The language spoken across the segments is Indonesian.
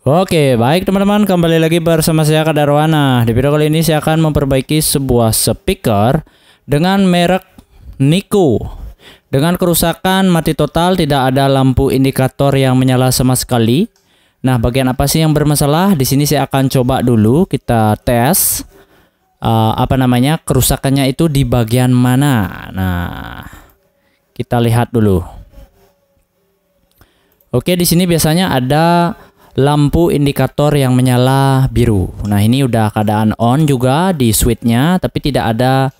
Oke, baik teman-teman, kembali lagi bersama saya Kak Darwana. Di video kali ini saya akan memperbaiki sebuah speaker dengan merek Nico. Dengan kerusakan mati total, tidak ada lampu indikator yang menyala sama sekali. Nah, bagian apa sih yang bermasalah? Di sini saya akan coba dulu kita tes kerusakannya itu di bagian mana. Nah, kita lihat dulu. Oke, di sini biasanya ada lampu indikator yang menyala biru. Nah, ini udah keadaan on juga di switchnya, tapi tidak ada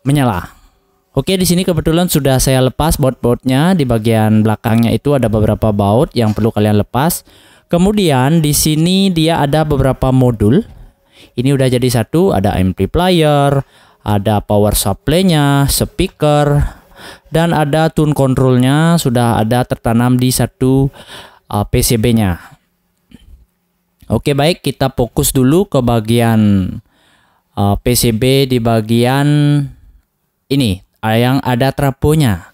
menyala. Oke, di sini kebetulan sudah saya lepas baut-bautnya. Di bagian belakangnya itu ada beberapa baut yang perlu kalian lepas. Kemudian di sini dia ada beberapa modul. Ini udah jadi satu, ada amplifier, ada power supply-nya, speaker, dan ada tune control-nya sudah ada tertanam di satu PCB-nya. Oke, baik, kita fokus dulu ke bagian PCB di bagian ini yang ada trafonya.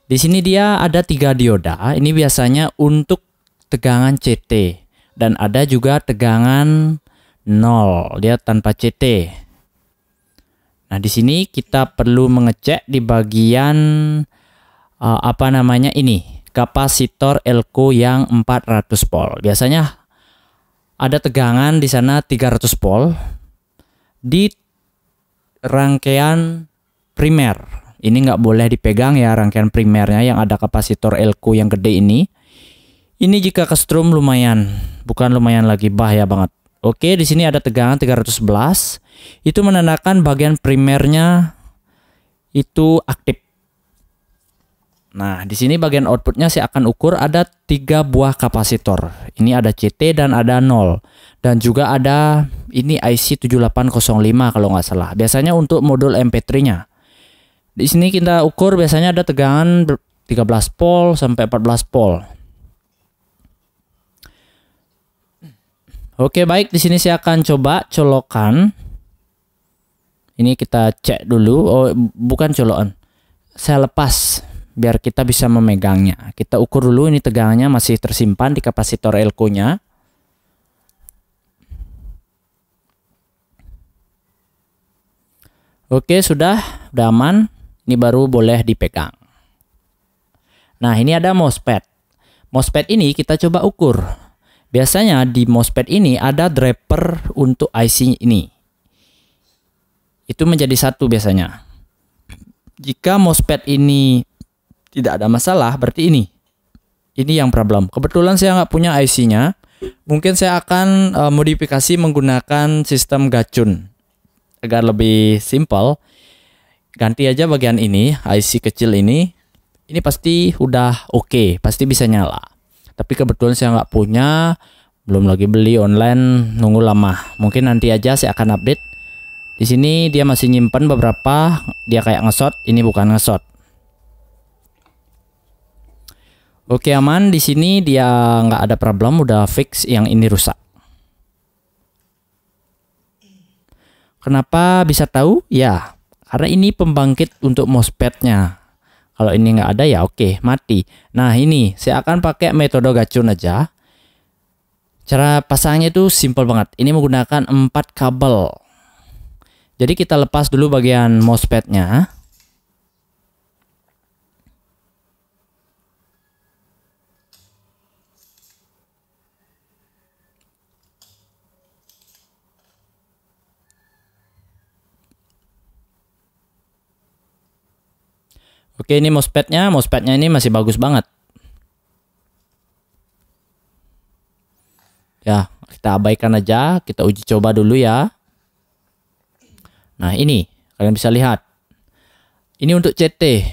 Di sini dia ada 3 dioda. Ini biasanya untuk tegangan CT dan ada juga tegangan 0. Dia tanpa CT. Nah, di sini kita perlu mengecek di bagian ini. Kapasitor elko yang 400 volt. Biasanya ada tegangan di sana 300 volt di rangkaian primer. Ini nggak boleh dipegang ya, rangkaian primernya yang ada kapasitor elko yang gede ini. Ini jika ke strum lumayan, bukan lumayan lagi, bahaya banget. Oke, di sini ada tegangan 311. Itu menandakan bagian primernya itu aktif. Nah, di sini bagian outputnya saya akan ukur ada 3 buah kapasitor. Ini ada CT dan ada 0. Dan juga ada ini IC 7805 kalau nggak salah. Biasanya untuk modul MP3-nya. Di sini kita ukur biasanya ada tegangan 13 volt sampai 14 volt. Oke, baik, di sini saya akan coba colokan. Ini kita cek dulu. Oh, bukan colokan. Saya lepas biar kita bisa memegangnya. Kita ukur dulu, ini tegangannya masih tersimpan di kapasitor elko-nya. Oke, sudah aman. Ini baru boleh dipegang. Nah, ini ada MOSFET. MOSFET ini kita coba ukur. Biasanya di MOSFET ini ada driver untuk IC ini. Itu menjadi satu biasanya. Jika MOSFET ini tidak ada masalah, berarti ini yang problem. Kebetulan saya nggak punya IC-nya. Mungkin saya akan modifikasi menggunakan sistem gacun agar lebih simpel. Ganti aja bagian ini, IC kecil ini. Ini pasti udah oke, pasti bisa nyala. Tapi kebetulan saya nggak punya, belum lagi beli online, nunggu lama. Mungkin nanti aja saya akan update. Di sini dia masih nyimpen beberapa, dia kayak ngesot. Ini bukan ngesot. Oke, aman. Di sini dia nggak ada problem, udah fix yang ini rusak. Kenapa bisa tahu? Ya, karena ini pembangkit untuk MOSFET-nya. Kalau ini nggak ada ya oke, mati. Nah, ini saya akan pakai metode gacun aja. Cara pasangnya itu simple banget. Ini menggunakan 4 kabel. Jadi kita lepas dulu bagian MOSFET-nya. Oke, ini MOSFET-nya ini masih bagus banget. Ya, kita abaikan aja, kita uji coba dulu ya. Nah, ini kalian bisa lihat. Ini untuk CT.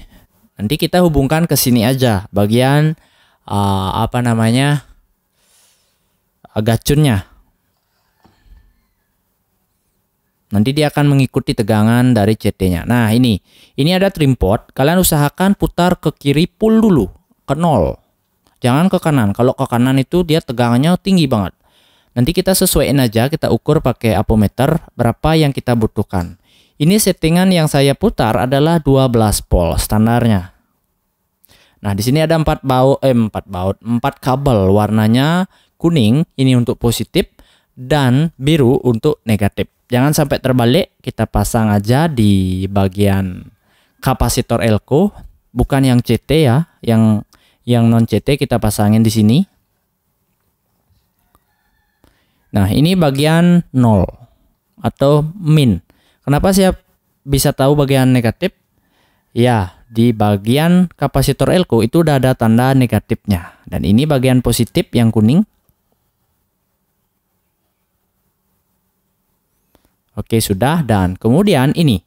Nanti kita hubungkan ke sini aja, bagian gacunnya. Nanti dia akan mengikuti tegangan dari CT-nya. Nah, ini ada trim port. Kalian usahakan putar ke kiri, pull dulu ke 0. Jangan ke kanan. Kalau ke kanan itu dia tegangannya tinggi banget. Nanti kita sesuaiin aja, kita ukur pakai apometer berapa yang kita butuhkan. Ini settingan yang saya putar adalah 12 volt standarnya. Nah, di sini ada 4 kabel warnanya kuning ini untuk positif dan biru untuk negatif. Jangan sampai terbalik, kita pasang aja di bagian kapasitor elko, bukan yang CT ya, yang non CT kita pasangin di sini. Nah, ini bagian 0 atau min. Kenapa saya bisa tahu bagian negatif? Ya, di bagian kapasitor elko itu udah ada tanda negatifnya. Dan ini bagian positif yang kuning. Oke, sudah. Dan kemudian ini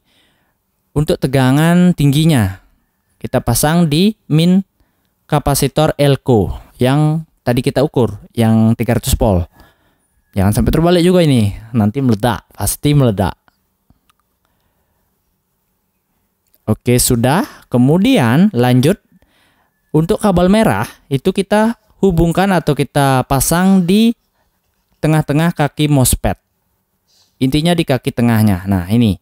untuk tegangan tingginya kita pasang di min kapasitor elko yang tadi kita ukur, yang 300 volt. Jangan sampai terbalik juga ini, nanti meledak, pasti meledak. Oke, sudah. Kemudian lanjut untuk kabel merah itu kita hubungkan atau kita pasang di tengah-tengah kaki MOSFET. Intinya di kaki tengahnya. Nah, ini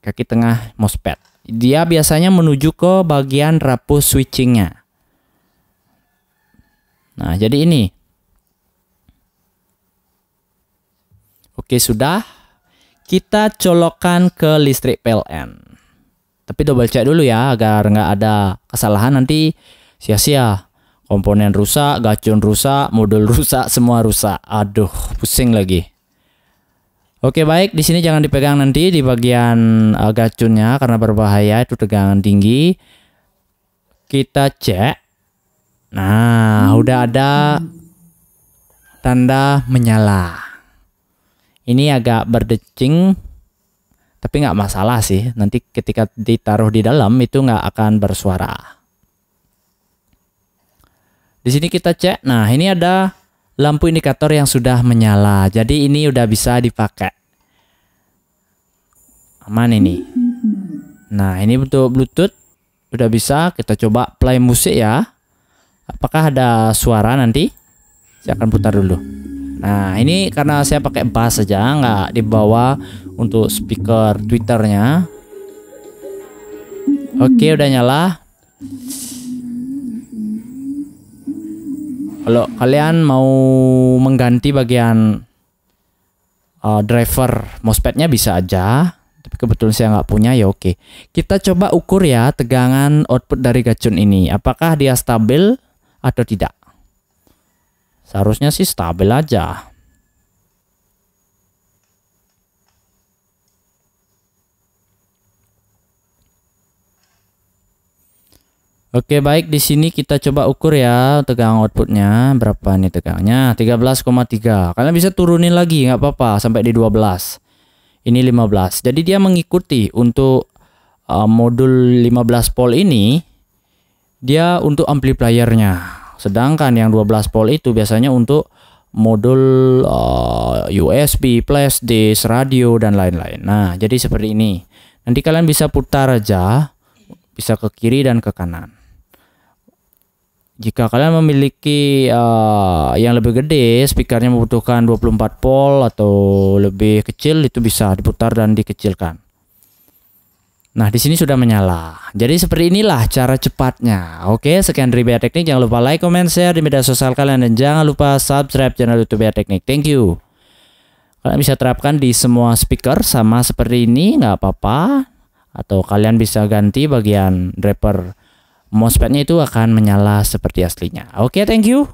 kaki tengah MOSFET. Dia biasanya menuju ke bagian rapuh switchingnya. Nah, jadi ini. Oke, sudah. Kita colokkan ke listrik PLN. Tapi double check dulu ya, agar nggak ada kesalahan nanti sia-sia. Komponen rusak, gacun rusak, modul rusak, semua rusak. Aduh, pusing lagi. Oke, baik. Di sini jangan dipegang nanti di bagian gacunnya karena berbahaya, itu tegangan tinggi. Kita cek. Nah, udah ada tanda menyala. Ini agak berdecing, tapi nggak masalah sih. Nanti ketika ditaruh di dalam itu nggak akan bersuara. Di sini kita cek. Nah, ini ada lampu indikator yang sudah menyala. Jadi ini udah bisa dipakai. Aman ini. Nah, ini untuk Bluetooth udah bisa. Kita coba play musik ya. Apakah ada suara nanti? Saya akan putar dulu. Nah, ini karena saya pakai bass saja, nggak dibawa untuk speaker Twitternya. Oke, udah nyala. Kalau kalian mau mengganti bagian driver MOSFET-nya bisa aja. Tapi kebetulan saya nggak punya, ya oke. Kita coba ukur ya tegangan output dari gacun ini. Apakah dia stabil atau tidak? Seharusnya sih stabil aja. Oke, baik, di sini kita coba ukur ya tegangan outputnya. Berapa nih tegangannya? 13,3. Kalian bisa turunin lagi, nggak apa-apa, sampai di 12. Ini 15. Jadi dia mengikuti untuk modul 15 volt ini, dia untuk amplifiernya. Sedangkan yang 12 volt itu biasanya untuk modul USB, flash disk, radio, dan lain-lain. Nah, jadi seperti ini. Nanti kalian bisa putar aja, bisa ke kiri dan ke kanan. Jika kalian memiliki yang lebih gede, speakernya membutuhkan 24 volt atau lebih kecil, itu bisa diputar dan dikecilkan. Nah, di sini sudah menyala. Jadi seperti inilah cara cepatnya. Oke, sekian dari BA Teknik. Jangan lupa like, comment, share di media sosial kalian, dan jangan lupa subscribe channel YouTube BA Teknik. Thank you. Kalian bisa terapkan di semua speaker sama seperti ini, nggak apa-apa. Atau kalian bisa ganti bagian driver MOSFET-nya, itu akan menyala seperti aslinya. Oke, thank you.